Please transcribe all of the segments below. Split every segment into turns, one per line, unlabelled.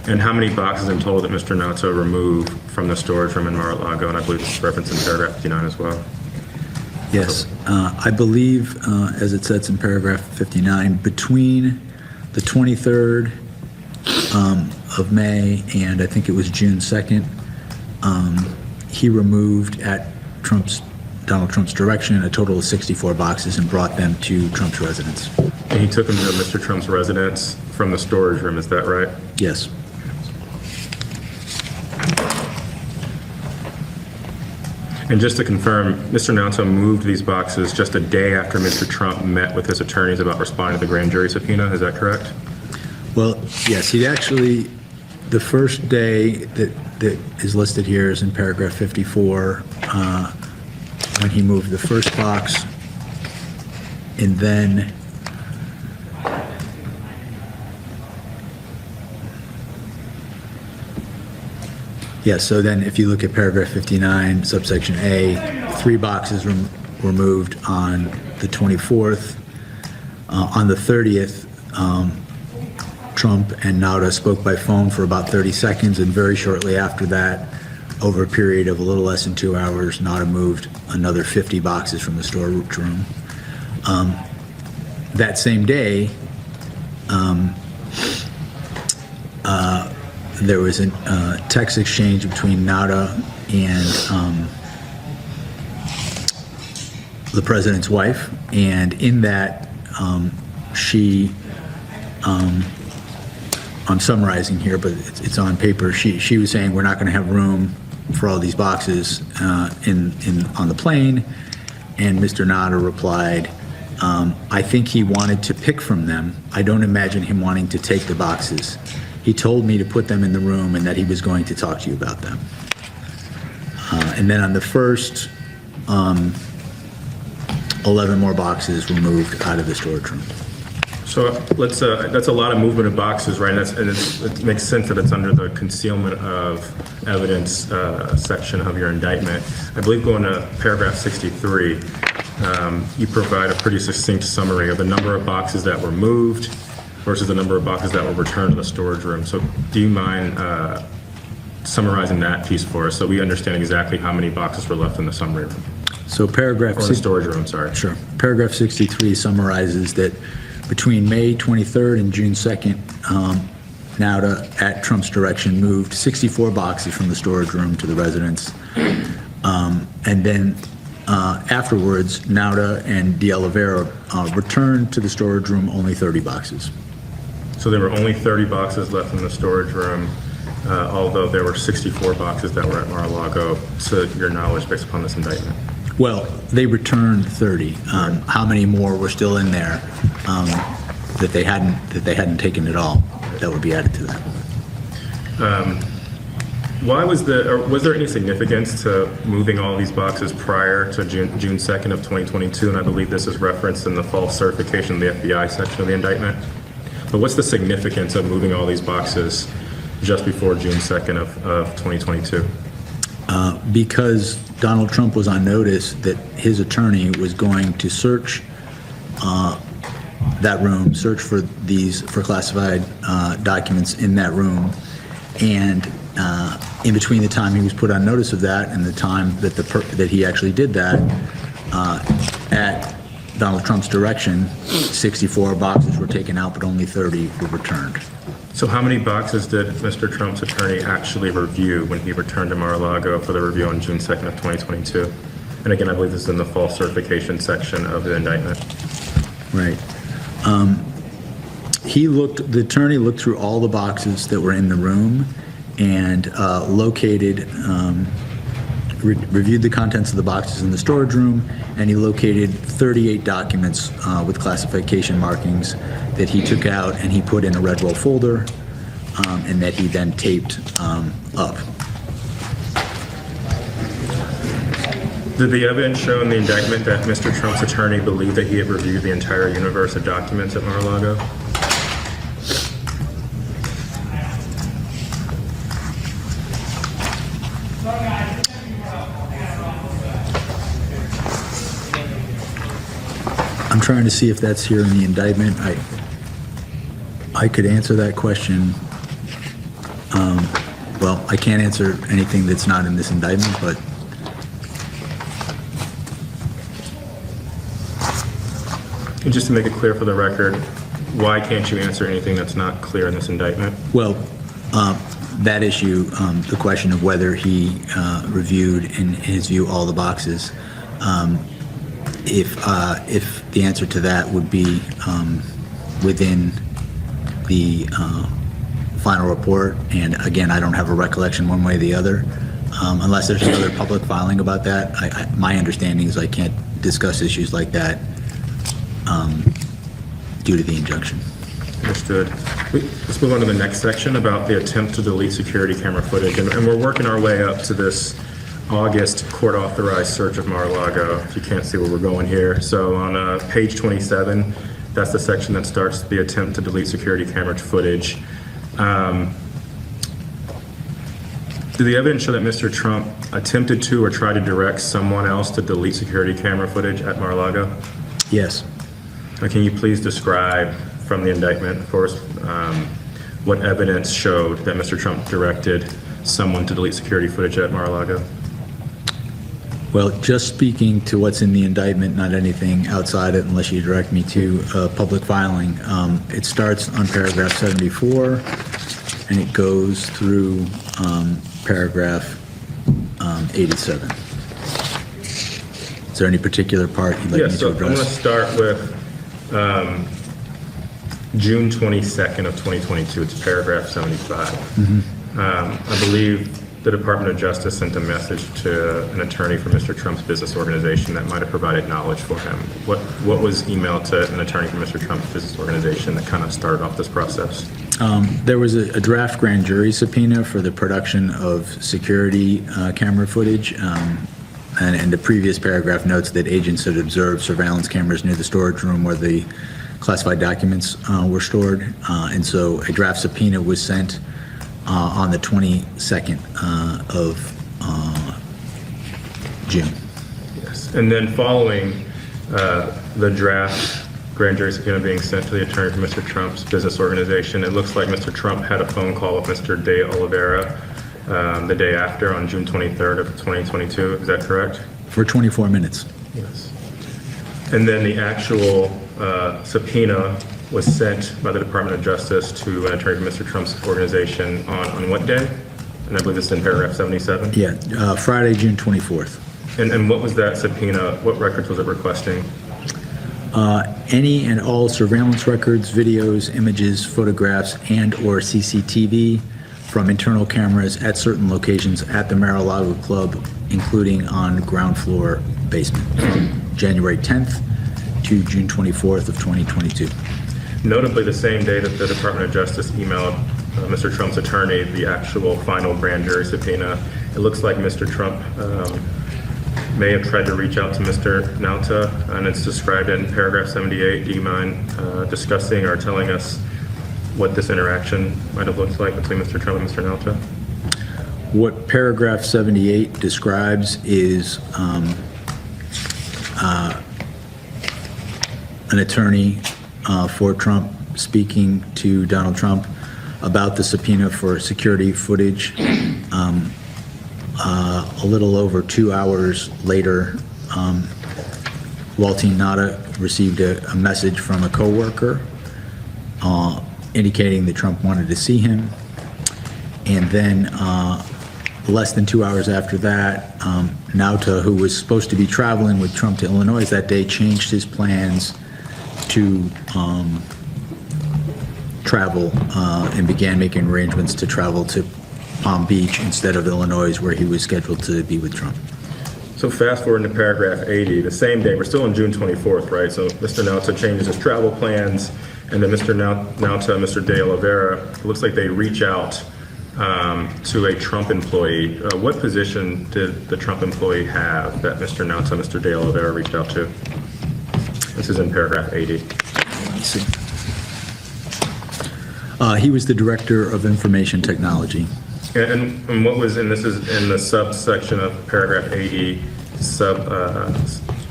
And how many boxes in total did Mr. Nato remove from the storage room in Mar-a-Lago? And I believe it's referenced in paragraph 59 as well.
Yes, I believe, as it says in paragraph 59, between the 23rd of May and I think it was June 2nd, he removed at Donald Trump's direction a total of 64 boxes and brought them to Trump's residence.
And he took them to Mr. Trump's residence from the storage room, is that right?
Yes.
And just to confirm, Mr. Nato moved these boxes just a day after Mr. Trump met with his attorneys about responding to the grand jury subpoena, is that correct?
Well, yes, he actually, the first day that is listed here is in paragraph 54, when he moved the first box, and then so then if you look at paragraph 59, subsection A, 3 boxes were moved on the 24th. On the 30th, Trump and Nauta spoke by phone for about 30 seconds, and very shortly after that, over a period of a little less than 2 hours, Nauta moved another 50 boxes from the storage room. That same day, there was a text exchange between Nauta and the president's wife, and in that, I'm summarizing here, but it's on paper. She was saying we're not going to have room for all these boxes on the plane, and Mr. Nauta replied, I think he wanted to pick from them. I don't imagine him wanting to take the boxes. He told me to put them in the room and that he was going to talk to you about them. And then on the first, 11 more boxes were moved out of the storage room.
So let's, that's a lot of movement of boxes, right? And it makes sense that it's under the concealment of evidence section of your indictment. I believe going to paragraph 63, you provide a pretty succinct summary of the number of boxes that were moved versus the number of boxes that were returned to the storage room. So do you mind summarizing that piece for us so we understand exactly how many boxes were left in the summary room?
So paragraph...
Or the storage room, sorry.
Sure. Paragraph 63 summarizes that between May 23rd and June 2nd, Nauta, at Trump's direction, moved 64 boxes from the storage room to the residence. And then afterwards, Nauta and De Oliveira returned to the storage room only 30 boxes.
So there were only 30 boxes left in the storage room, although there were 64 boxes that were at Mar-a-Lago, to your knowledge, based upon this indictment.
Well, they returned 30. How many more were still in there that they hadn't taken at all? That would be added to that.
Why was there any significance to moving all these boxes prior to June 2nd of 2022? And I believe this is referenced in the false certification of the FBI section of the indictment. But what's the significance of moving all these boxes just before June 2nd of 2022?
Because Donald Trump was on notice that his attorney was going to search that room, search for classified documents in that room, and in between the time he was put on notice of that and the time that he actually did that, at Donald Trump's direction, 64 boxes were taken out, but only 30 were returned.
So how many boxes did Mr. Trump's attorney actually review when he returned to Mar-a-Lago for the review on June 2nd of 2022? And again, I believe this is in the false certification section of the indictment.
Right. The attorney looked through all the boxes that were in the room and reviewed the contents of the boxes in the storage room, and he located 38 documents with classification markings that he took out and he put in a red roll folder, and that he then taped up.
Did the evidence show in the indictment that Mr. Trump's attorney believed that he had reviewed the entire universe of documents at Mar-a-Lago?
I'm trying to see if that's here in the indictment. I could answer that question Well, I can't answer anything that's not in this indictment, but
And just to make it clear for the record, why can't you answer anything that's not clear in this indictment?
well, that issue, the question of whether he reviewed, in his view, all the boxes, if the answer to that would be within the final report, and again, I don't have a recollection one way or the other, unless there's another public filing about that. My understanding is I can't discuss issues like that due to the injunction.
Understood. Let's move on to the next section about the attempt to delete security camera footage. And we're working our way up to this August court-authorized search of Mar-a-Lago, if you can't see where we're going here. So on page 27, that's the section that starts the attempt to delete security camera footage. Did the evidence show that Mr. Trump attempted to or tried to direct someone else to delete security camera footage at Mar-a-Lago?
Yes.
Can you please describe from the indictment, of course, what evidence showed that Mr. Trump directed someone to delete security footage at Mar-a-Lago?
Well, just speaking to what's in the indictment, not anything outside it unless you direct me to public filing. It starts on paragraph 74 and it goes through paragraph 87. Is there any particular part you'd like me
Yes,
to
so I'm going to
address?
start with June 22nd of 2022. It's paragraph 75. I believe the Department of Justice sent a message to an attorney for Mr. Trump's business organization that might have provided knowledge for him. What was emailed to an attorney for Mr. Trump's business organization that kind of started off this process?
There was a draft grand jury subpoena for the production of security camera footage. And the previous paragraph notes that agents had observed surveillance cameras near the storage room where the classified documents were stored. And so a draft subpoena was sent on the 22nd of June.
Yes. And then following the draft grand jury subpoena being sent to the attorney for Mr. Trump's business organization, it looks like Mr. Trump had a phone call with Mr. De Oliveira the day after on June 23rd of 2022. Is that correct?
For 24 minutes.
Yes. And then the actual subpoena was sent by the Department of Justice to an attorney for Mr. Trump's organization on what day? And I believe this is in paragraph 77?
Yeah, Friday, June 24th.
And what was that subpoena? What records was it requesting?
Any and all surveillance records, videos, images, photographs, and/or CCTV from internal cameras at certain locations at the Mar-a-Lago Club, including on ground floor basement, from January 10th to June 24th of 2022.
Notably, the same day that the Department of Justice emailed Mr. Trump's attorney the actual final grand jury subpoena, it looks like Mr. Trump may have tried to reach out to Mr. Nauta, and it's described in paragraph 78. Do you mind discussing or telling us what this interaction might have looked like between Mr. Trump and Mr. Nauta?
What paragraph 78 describes is an attorney for Trump speaking to Donald Trump about the subpoena for security footage. A little over 2 hours later, Waltine Nauta received a message from a coworker indicating that Trump wanted to see him. And then less than 2 hours after that, Nauta, who was supposed to be traveling with Trump to Illinois that day, changed his plans to travel and began making arrangements to travel to Palm Beach instead of Illinois, where he was scheduled to be with Trump.
So fast forward into paragraph 80, the same day, we're still on June 24th, right? So Mr. Nauta changes his travel plans, and then Mr. Nauta and Mr. De Oliveira, it looks like they reach out to a Trump employee. What position did the Trump employee have that Mr. Nauta and Mr. De Oliveira reached out to? This is in paragraph 80.
Let's see. He was the director of information technology.
And what was, and this is in the subsection of paragraph 80,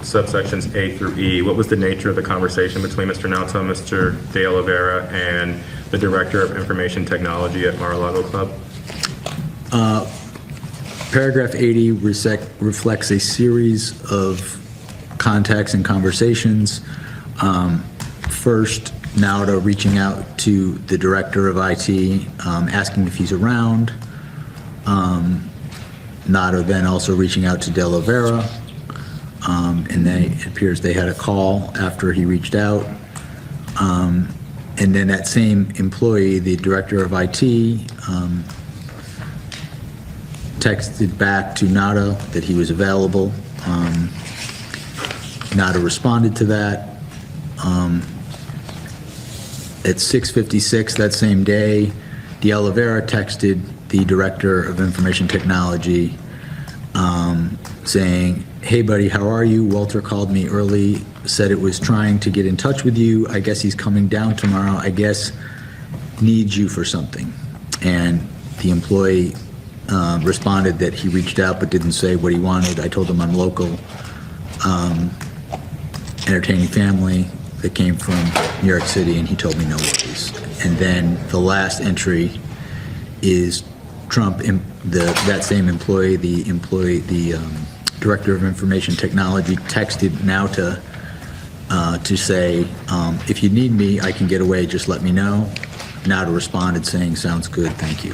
subsections A through E, what was the nature of the conversation between Mr. Nauta and Mr. De Oliveira and the director of information technology at Mar-a-Lago Club?
Paragraph 80 reflects a series of contacts and conversations. First, Nauta reaching out to the director of IT, asking if he's around. Nauta then also reaching out to De La Vera, and then it appears they had a call after he reached out. And then that same employee, the director of IT, texted back to Nauta that he was available. Nauta responded to that. At 6:56 that same day, De Oliveira texted the director of information technology saying, "Hey buddy, how are you? Walter called me early, said it was trying to get in touch with you. I guess he's coming down tomorrow. I guess needs you for something." And the employee responded that he reached out but didn't say what he wanted. I told him I'm local, entertaining family that came from New York City, and he told me no worries. And then the last entry is Trump, that same employee, the director of information technology, texted Nauta to say, if you need me, I can get away, just let me know. Nauta responded saying, sounds good, thank you.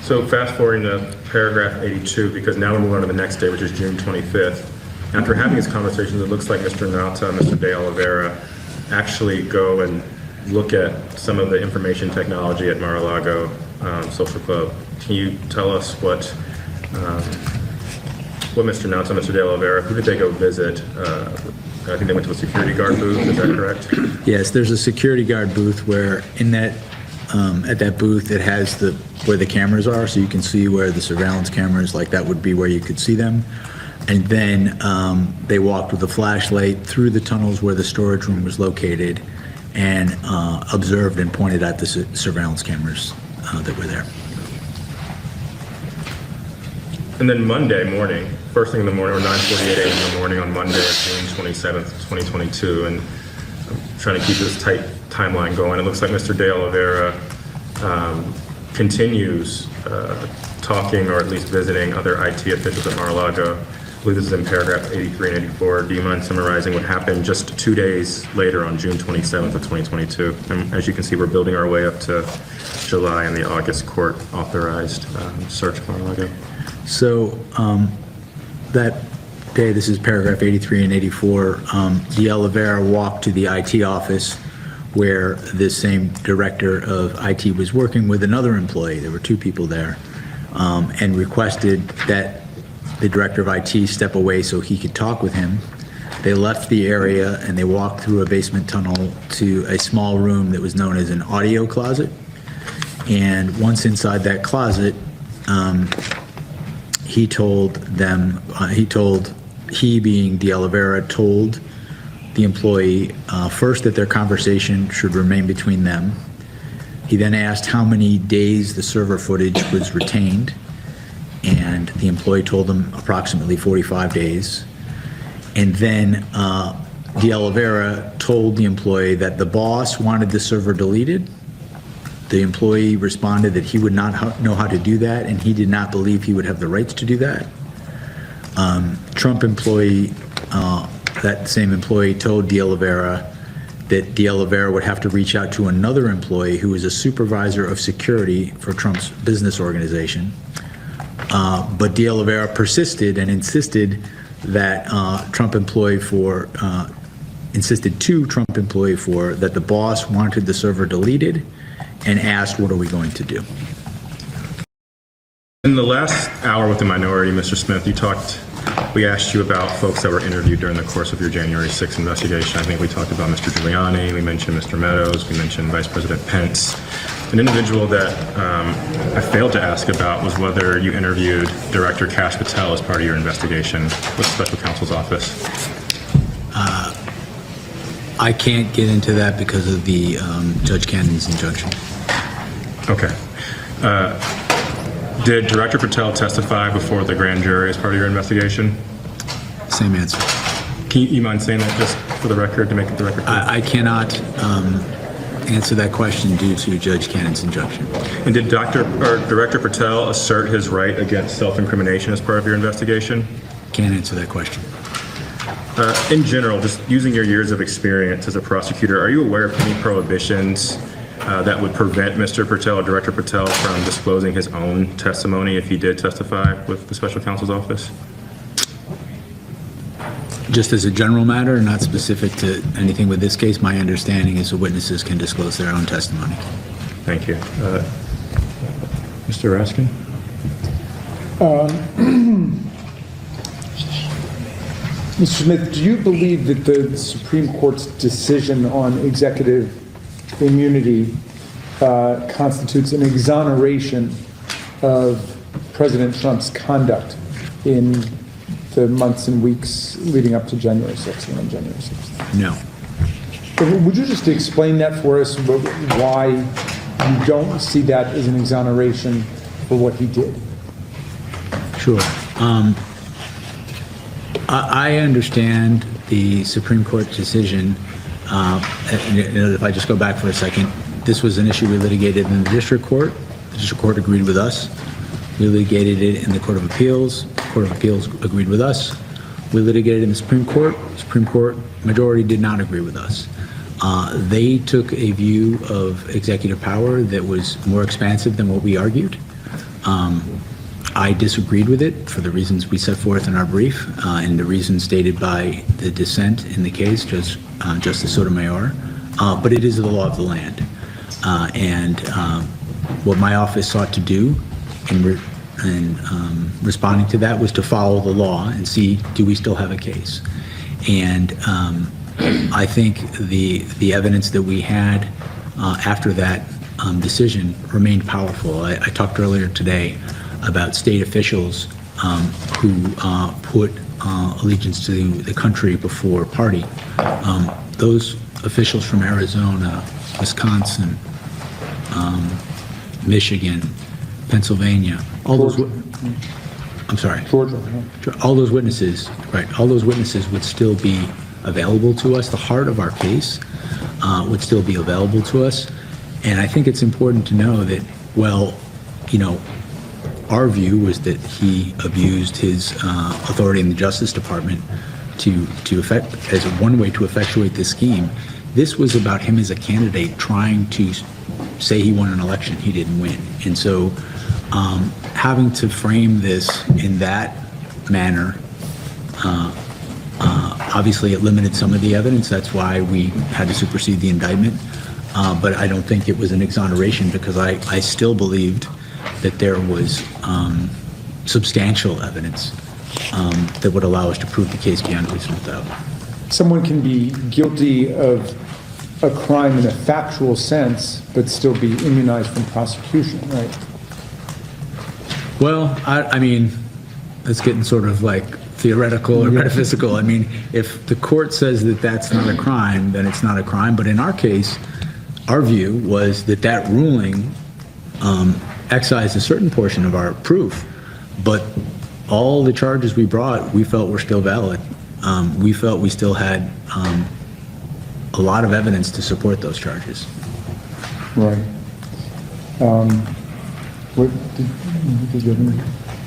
So fast forwarding to paragraph 82, because now we're moving on to the next day, which is June 25th. After having these conversations, it looks like Mr. Nauta and Mr. De Oliveira actually go and look at some of the information technology at Mar-a-Lago Social Club. Can you tell us what Mr. Nauta and Mr. De Oliveira, who did they go visit? I think they went to a security guard booth, is that correct?
Yes, there's a security guard booth where in that, at that booth, it has where the cameras are, so you can see where the surveillance cameras, like that would be where you could see them. And then they walked with a flashlight through the tunnels where the storage room was located and observed and pointed at the surveillance cameras that were there.
And then Monday morning, first thing in the morning, or 9:48 a.m. in the morning on Monday, June 27th, 2022, and I'm trying to keep this tight timeline going. It looks like Mr. De Oliveira continues talking, or at least visiting, other IT officials at Mar-a-Lago. I believe this is in paragraph 83 and 84. Do you mind summarizing what happened just 2 days later on June 27th of 2022? And as you can see, we're building our way up to July and the August court authorized search of Mar-a-Lago.
So that day, this is paragraph 83 and 84, De Oliveira walked to the IT office where this same director of IT was working with another employee. There were two people there, and requested that the director of IT step away so he could talk with him. They left the area and they walked through a basement tunnel to a small room that was known as an audio closet. And once inside that closet, he being De Oliveira, told the employee first that their conversation should remain between them. He then asked how many days the server footage was retained, and the employee told him approximately 45 days. And then De Oliveira told the employee that the boss wanted the server deleted. The employee responded that he would not know how to do that, and he did not believe he would have the rights to do that. Trump employee, that same employee, told De Oliveira that De Oliveira would have to reach out to another employee who was a supervisor of security for Trump's business organization. But De Oliveira persisted and insisted that insisted to Trump employee that the boss wanted the server deleted, and asked, what are we going to do?
In the last hour with the minority, Mr. Smith, we asked you about folks that were interviewed during the course of your January 6th investigation. I think we talked about Mr. Giuliani, we mentioned Mr. Meadows, we mentioned Vice President Pence. An individual that I failed to ask about was whether you interviewed Director Kash Patel as part of your investigation with the Special Counsel's Office.
I can't get into that because of the Judge Cannon's injunction.
Okay. Did Director Patel testify before the grand jury as part of your investigation?
Same answer.
Can you mind saying that just for the record, to make it the record?
I cannot answer that question due to Judge Cannon's injunction.
And did Director Patel assert his right against self-incrimination as part of your investigation?
Can't answer that question.
In general, just using your years of experience as a prosecutor, are you aware of any prohibitions that would prevent Mr. Patel or Director Patel from disclosing his own testimony if he did testify with the Special Counsel's office?
Just as a general matter, not specific to anything with this case, my understanding is the witnesses can disclose their own testimony.
Thank you. Mr. Raskin?
Mr. Smith, do you believe that the Supreme Court's decision on executive immunity constitutes an exoneration of President Trump's conduct in the months and weeks leading up to January 6th and on January 6th?
No.
Would you just explain that for us, why you don't see that as an exoneration for what he did?
Sure. I understand the Supreme Court decision. If I just go back for a second, this was an issue we litigated in the district court. The district court agreed with us. We litigated it in the Court of Appeals. The Court of Appeals agreed with us. We litigated it in the Supreme Court. The Supreme Court majority did not agree with us. They took a view of executive power that was more expansive than what we argued. I disagreed with it for the reasons we set forth in our brief and the reasons stated by the dissent in the case, Justice Sotomayor, but it is the law of the land. And what my office sought to do in responding to that was to follow the law and see, do we still have a case? And I think the evidence that we had after that decision remained powerful. I talked earlier today about state officials who put allegiance to the country before party. Those officials from Arizona, Wisconsin, Michigan, Pennsylvania, all those. I'm sorry.
Georgia.
All those witnesses, right? All those witnesses would still be available to us. The heart of our case would still be available to us, and I think it's important to know that. Well, you know, our view was that he abused his authority in the Justice Department to effect as one way to effectuate this scheme. This was about him as a candidate trying to say he won an election he didn't win, and so having to frame this in that manner, obviously it limited some of the evidence. That's why we had to supersede the indictment. But I don't think it was an exoneration because I still believed that there was substantial evidence that would allow us to prove the case beyond reasonable doubt.
Someone can be guilty of a crime in a factual sense, but still be immunized from prosecution, right?
Well, I mean, that's getting sort of like theoretical or metaphysical. I mean, if the court says that that's not a crime, then it's not a crime. But in our case, our view was that that ruling excised a certain portion of our proof, but all the charges we brought, we felt were still valid. We felt we still had a lot of evidence to support those charges.
Right. Did you have any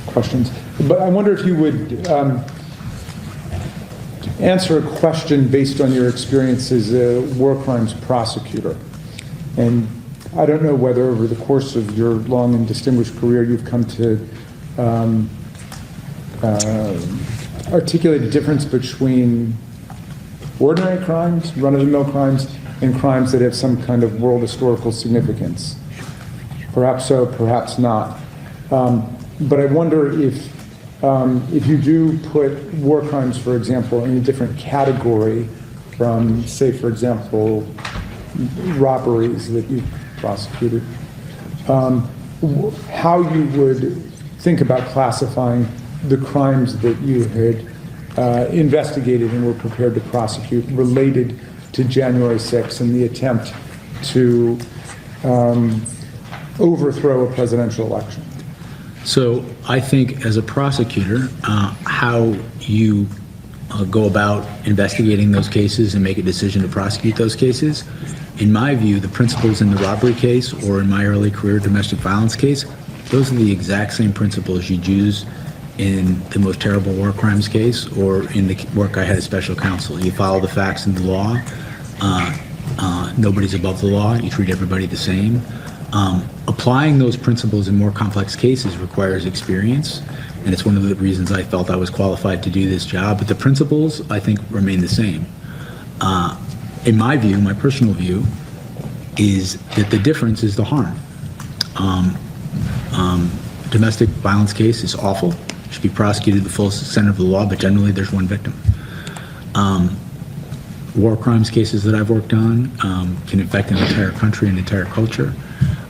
questions? But I wonder if you would answer a question based on your experience as a war crimes prosecutor. And I don't know whether over the course of your long and distinguished career you've come to articulate a difference between ordinary crimes, run-of-the-mill crimes, and crimes that have some kind of world historical significance. Perhaps so, perhaps not. But I wonder if you do put war crimes, for example, in a different category from, say, for example, robberies that you've prosecuted, how you would think about classifying the crimes that you had investigated and were prepared to prosecute related to January 6th and the attempt to overthrow a presidential election.
So I think as a prosecutor, how you go about investigating those cases and make a decision to prosecute those cases In my view, the principles in the robbery case or in my early career domestic violence case, those are the exact same principles you'd use in the most terrible war crimes case or in the work I had as special counsel. You follow the facts and the law. Nobody's above the law. You treat everybody the same. Applying those principles in more complex cases requires experience, and it's one of the reasons I felt I was qualified to do this job. But the principles, I think, remain the same. In my view, my personal view, is that the difference is the harm. Domestic violence case is awful, should be prosecuted to the full extent of the law, but generally there's one victim. War crimes cases that I've worked on can affect an entire country, an entire culture.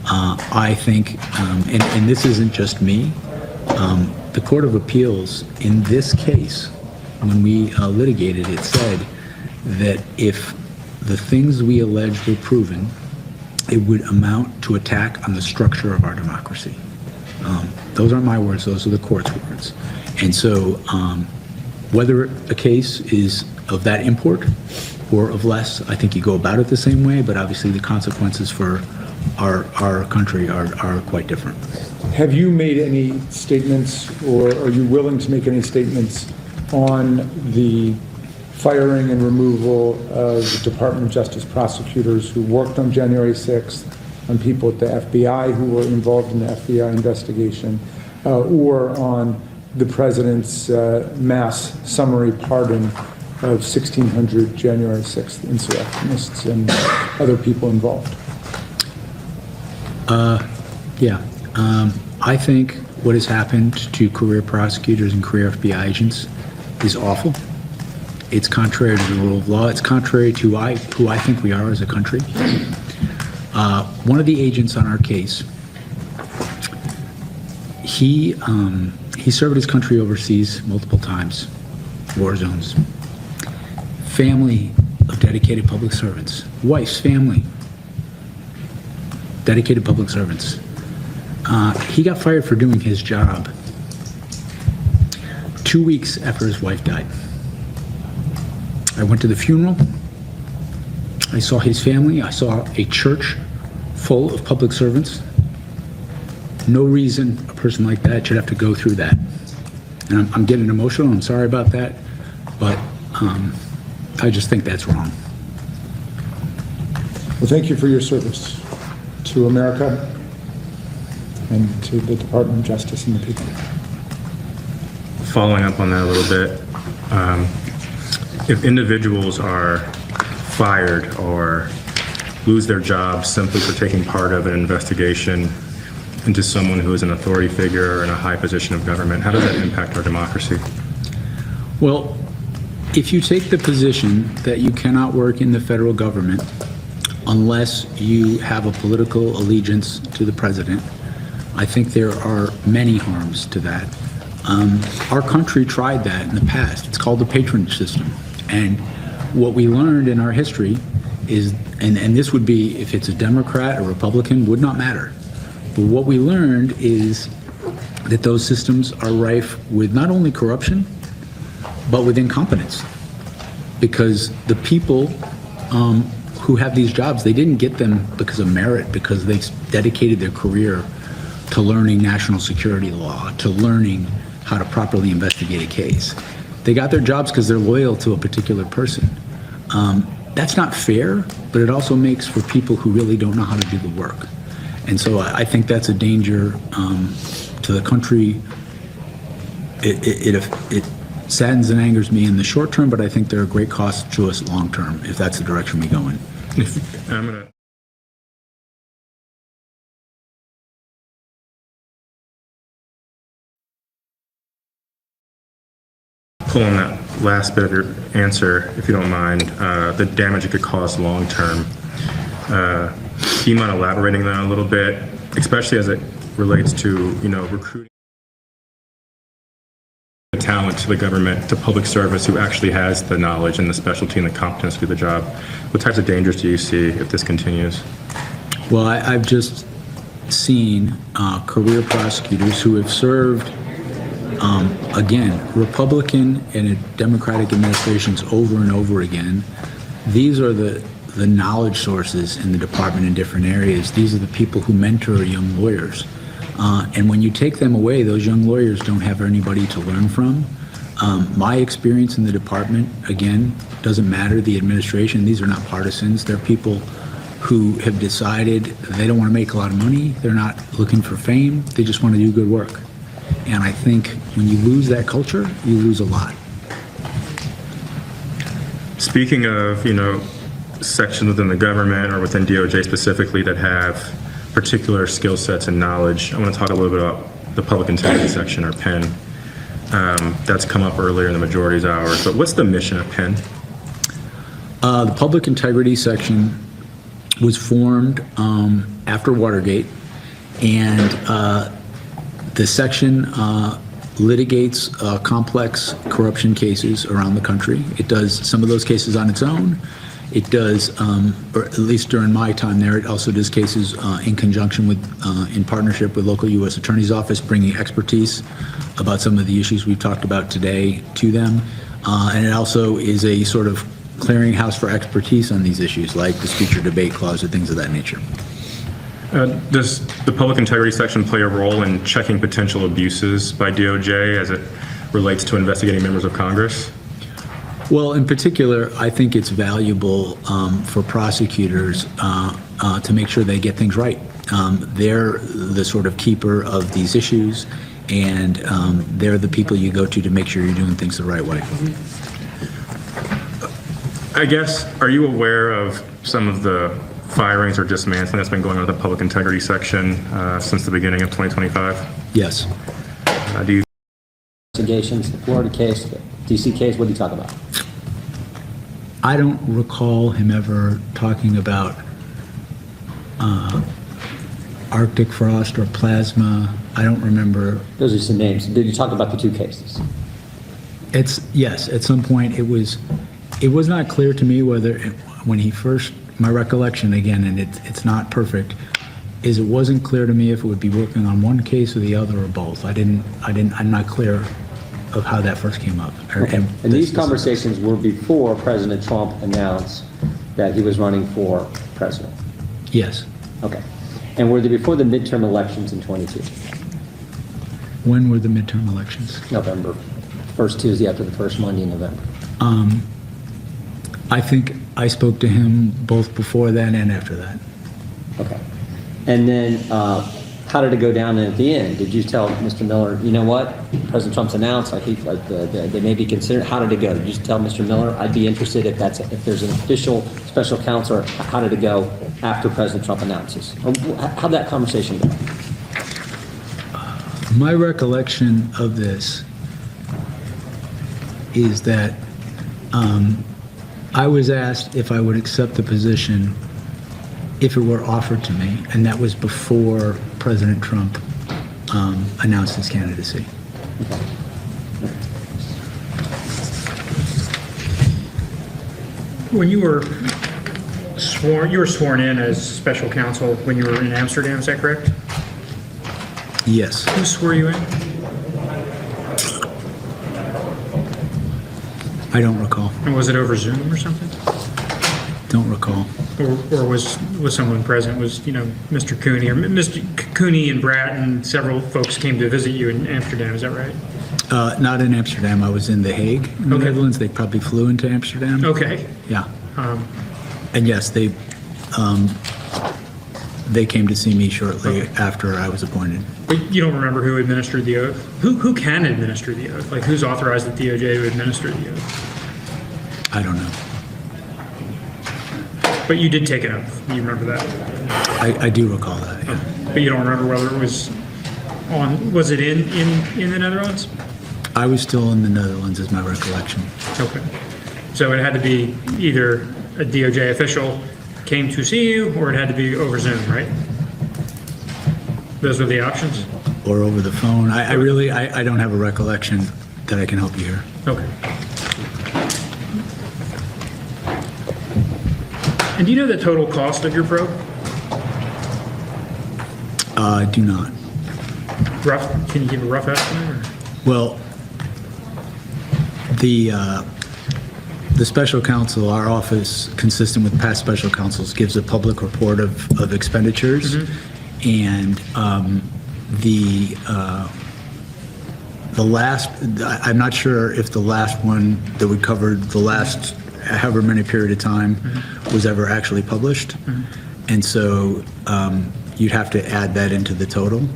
I think, and this isn't just me, the Court of Appeals in this case, when we litigated it, said that if the things we alleged were proven, it would amount to attack on the structure of our democracy. Those aren't my words, those are the court's words. And so whether a case is of that import or of less, I think you go about it the same way, but obviously the consequences for our country are quite different.
Have you made any statements, or are you willing to make any statements on the firing and removal of the Department of Justice prosecutors who worked on January 6th, on people at the FBI who were involved in the FBI investigation, or on the president's mass summary pardon of 1,600 January 6th insurrectionists and other people involved?
I think what has happened to career prosecutors and career FBI agents is awful. It's contrary to the rule of law. It's contrary to who I think we are as a country. One of the agents on our case, he served his country overseas multiple times, war zones. Family of dedicated public servants, wife's family, dedicated public servants. He got fired for doing his job 2 weeks after his wife died. I went to the funeral. I saw his family. I saw a church full of public servants. No reason a person like that should have to go through that. And I'm getting emotional. I'm sorry about that. But I just think that's wrong.
Well, thank you for your service to America and to the Department of Justice and the people.
Following up on that a little bit, if individuals are fired or lose their jobs simply for taking part of an investigation into someone who is an authority figure or in a high position of government, how does that impact our democracy?
Well, if you take the position that you cannot work in the federal government unless you have a political allegiance to the president, I think there are many harms to that. Our country tried that in the past. It's called the patronage system. And what we learned in our history is, and this would be if it's a Democrat or Republican, would not matter. But what we learned is that those systems are rife with not only corruption, but with incompetence. Because the people who have these jobs, they didn't get them because of merit, because they dedicated their career to learning national security law, to learning how to properly investigate a case. They got their jobs because they're loyal to a particular person. That's not fair, but it also makes for people who really don't know how to do the work. And so I think that's a danger to the country. It saddens and angers me in the short term, but I think there are great costs to us long term if that's the direction we go in.
I'm gonna pull on that last bit of your answer, if you don't mind, the damage it could cause long term. Do you mind elaborating on that a little bit, especially as it relates to, recruiting the talent to the government, to public service who actually has the knowledge and the specialty and the competence to do the job? What types of dangers do you see if this continues?
Well, I've just seen career prosecutors who have served, again, Republican and Democratic administrations over and over again. These are the the knowledge sources in the department in different areas. These are the people who mentor young lawyers. And when you take them away, those young lawyers don't have anybody to learn from. My experience in the department, again, doesn't matter the administration. These are not partisans. They're people who have decided they don't want to make a lot of money. They're not looking for fame. They just want to do good work. And I think when you lose that culture, you lose a lot.
Speaking of, sections within the government or within DOJ specifically that have particular skill sets and knowledge, I want to talk a little bit about the public integrity section, or PEN. That's come up earlier in the majority's hours, but what's the mission of PEN?
The public integrity section was formed after Watergate, and the section litigates complex corruption cases around the country. It does some of those cases on its own. It does, or at least during my time there, it also does cases in conjunction with, in partnership with local U.S. Attorney's Office, bringing expertise about some of the issues we've talked about today to them. And it also is a sort of clearinghouse for expertise on these issues, like the speech or debate clause or things of that nature.
Does the public integrity section play a role in checking potential abuses by DOJ as it relates to investigating members of Congress?
Well, in particular, I think it's valuable for prosecutors to make sure they get things right. They're the sort of keeper of these issues, and they're the people you go to make sure you're doing things the right way.
I guess, are you aware of some of the firings or dismantling that's been going on with the public integrity section since the beginning of 2025?
Yes.
Do you?
Investigations, the Florida case, the DC case, what are you talking about?
I don't recall him ever talking about Arctic frost or plasma. I don't remember.
Those are some names. Did you talk about the two cases?
Yes, at some point it was not clear to me whether when he first, my recollection again, and it's not perfect, is it wasn't clear to me if it would be working on one case or the other or both. I'm not clear of how that first came up.
Okay. And these conversations were before President Trump announced that he was running for president?
Yes.
Okay. And were they before the midterm elections in 22?
When were the midterm elections?
November. First Tuesday after the first Monday in November.
I think I spoke to him both before that and after that.
Okay. And then how did it go down at the end? Did you tell Mr. Miller, you know what, President Trump's announced, they may be considered, how did it go? Did you tell Mr. Miller, I'd be interested if there's an official special counsel, how did it go after President Trump announces? How'd that conversation go?
My recollection of this is that I was asked if I would accept the position if it were offered to me, and that was before President Trump announced his candidacy.
When you were sworn in as special counsel when you were in Amsterdam, is that correct?
Yes.
Who swore you in?
I don't recall.
And was it over Zoom or something?
Don't recall.
Or was someone present? Was, Mr. Cooney or Mr. Cooney and Bratt and several folks came to visit you in Amsterdam, is that right?
Not in Amsterdam. I was in The Hague, in the
Okay.
Netherlands. They probably flew into Amsterdam.
Okay.
Yeah. And yes, they came to see me shortly after I was appointed.
But you don't remember who administered the oath? Who can administer the oath? Like, who's authorized at DOJ to administer the oath?
I don't know.
But you did take an oath. You remember that?
I do recall that, yeah.
But you don't remember whether it was was it in the Netherlands?
I was still in the Netherlands, is my recollection.
Okay. So it had to be either a DOJ official came to see you, or it had to be over Zoom, right? Those were the options?
Or over the phone. I really don't have a recollection that I can help you here.
Okay. And do you know the total cost of your probe?
I do not.
Rough? Can you give a rough estimate? Or?
Well, the the special counsel, our office, consistent with past special counsels, gives a public report of expenditures. And the last, I'm not sure if the last one that we covered, the last however many period of time was ever actually published. And so you'd have to add that into the total.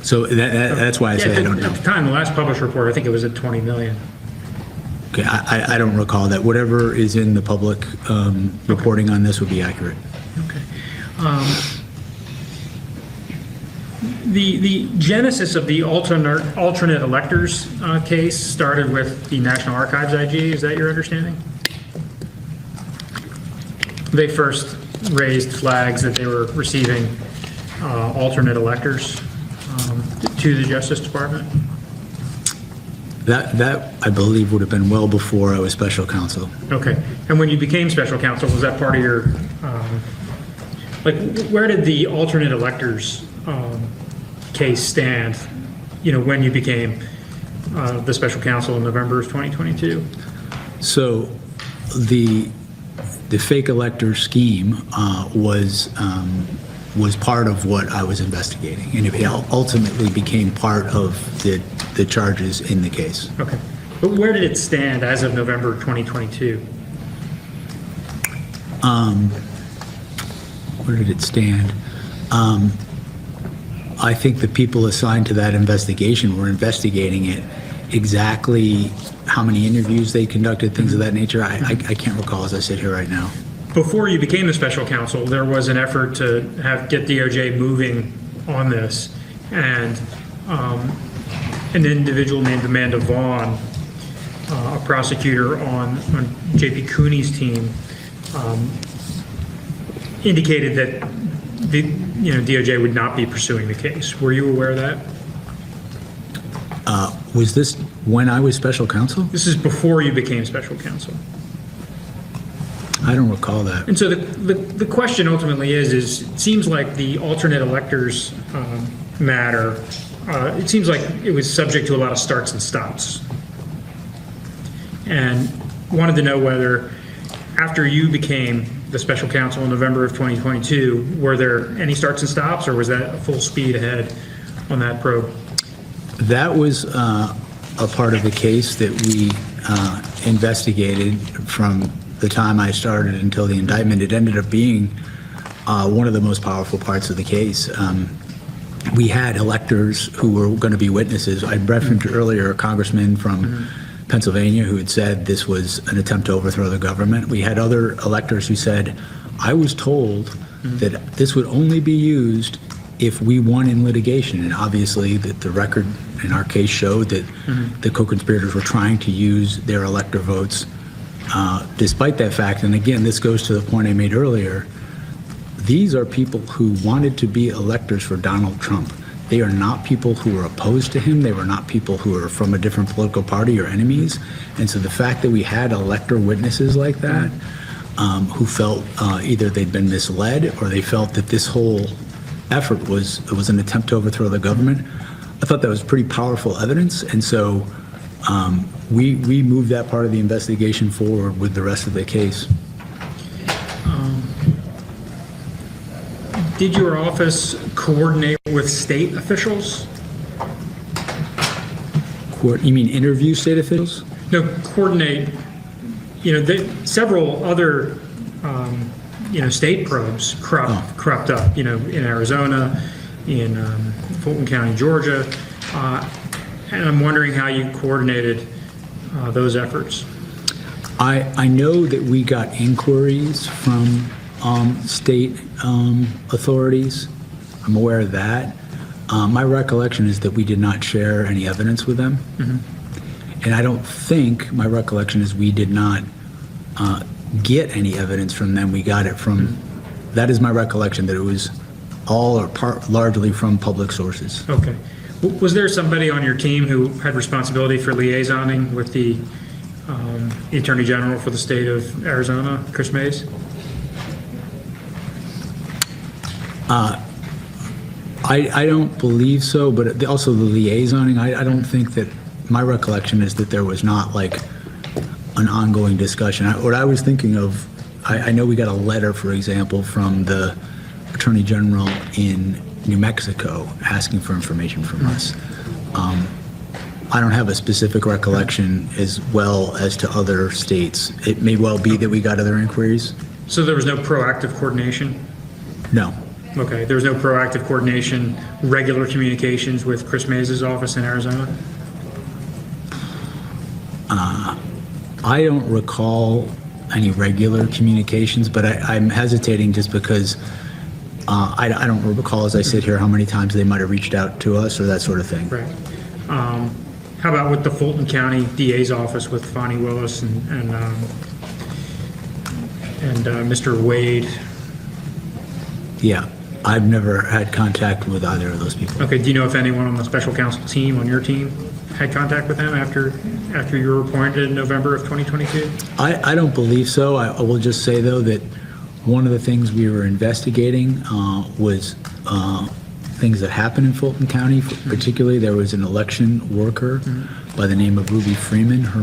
So that's why I say I don't know.
At the time, the last published report, I think it was at 20 million.
Okay, I don't recall that. Whatever is in the public reporting on this would be accurate.
Okay. The genesis of the alternate electors case started with the National Archives IG, is that your understanding? They first raised flags that they were receiving alternate electors to the Justice Department?
That I believe would have been well before I was special counsel.
Okay. And when you became special counsel, was that part of your, where did the alternate electors case stand, when you became the special counsel in November of 2022?
So the fake elector scheme was part of what I was investigating, and it ultimately became part of the charges in the case.
Okay. But where did it stand as of November 2022?
Where did it stand? I think the people assigned to that investigation were investigating it. Exactly how many interviews they conducted, things of that nature, I can't recall as I sit here right now.
Before you became the special counsel, there was an effort to get DOJ moving on this, and an individual named Amanda Vaughn, a prosecutor on J.P. Cooney's team, indicated that DOJ would not be pursuing the case. Were you aware of that?
Was this when I was special counsel?
This is before you became special counsel.
I don't recall that.
And so the question ultimately is it seems like the alternate electors matter, it seems like it was subject to a lot of starts and stops. And wanted to know whether, after you became the special counsel in November of 2022, were there any starts and stops, or was that a full speed ahead on that probe?
That was a part of the case that we investigated from the time I started until the indictment. It ended up being one of the most powerful parts of the case. We had electors who were going to be witnesses. I referenced earlier a congressman from Pennsylvania who had said this was an attempt to overthrow the government. We had other electors who said, I was told that this would only be used if we won in litigation. And obviously that the record in our case showed that the co-conspirators were trying to use their elector votes despite that fact. And again, this goes to the point I made earlier. These are people who wanted to be electors for Donald Trump. They are not people who were opposed to him. They were not people who were from a different political party or enemies. And so the fact that we had elector witnesses like that who felt either they'd been misled or they felt that this whole effort was an attempt to overthrow the government, I thought that was pretty powerful evidence. And so we moved that part of the investigation forward with the rest of the case.
Did your office coordinate with state officials?
You mean interview state officials?
No, coordinate, several other, state probes cropped up, in Arizona, in Fulton County, Georgia. And I'm wondering how you coordinated those efforts.
I know that we got inquiries from state authorities. I'm aware of that. My recollection is that we did not share any evidence with them. And I don't think, my recollection is we did not get any evidence from them. We got it from, that is my recollection, that it was all or largely from public sources.
Okay. Was there somebody on your team who had responsibility for liaisoning with the Attorney General for the state of Arizona, Chris Mays?
I don't believe so, but also the liaisoning, I don't think that my recollection is that there was not like an ongoing discussion. What I was thinking of, I know we got a letter, for example, from the Attorney General in New Mexico asking for information from us. I don't have a specific recollection as well as to other states. It may well be that we got other inquiries.
So there was no proactive coordination?
No.
Okay, there was no proactive coordination, regular communications with Chris Mays' office in Arizona?
I don't recall any regular communications, but I'm hesitating just because I don't recall, as I sit here, how many times they might have reached out to us or that sort of thing.
Right. How about with the Fulton County DA's office with Fonnie Willis and Mr. Wade?
Yeah, I've never had contact with either of those people.
Okay, do you know if anyone on the special counsel team, on your team, had contact with them after you were appointed in November of 2022?
I don't believe so. I will just say, though, that one of the things we were investigating was things that happened in Fulton County. Particularly, there was an election worker by the name of Ruby Freeman. Her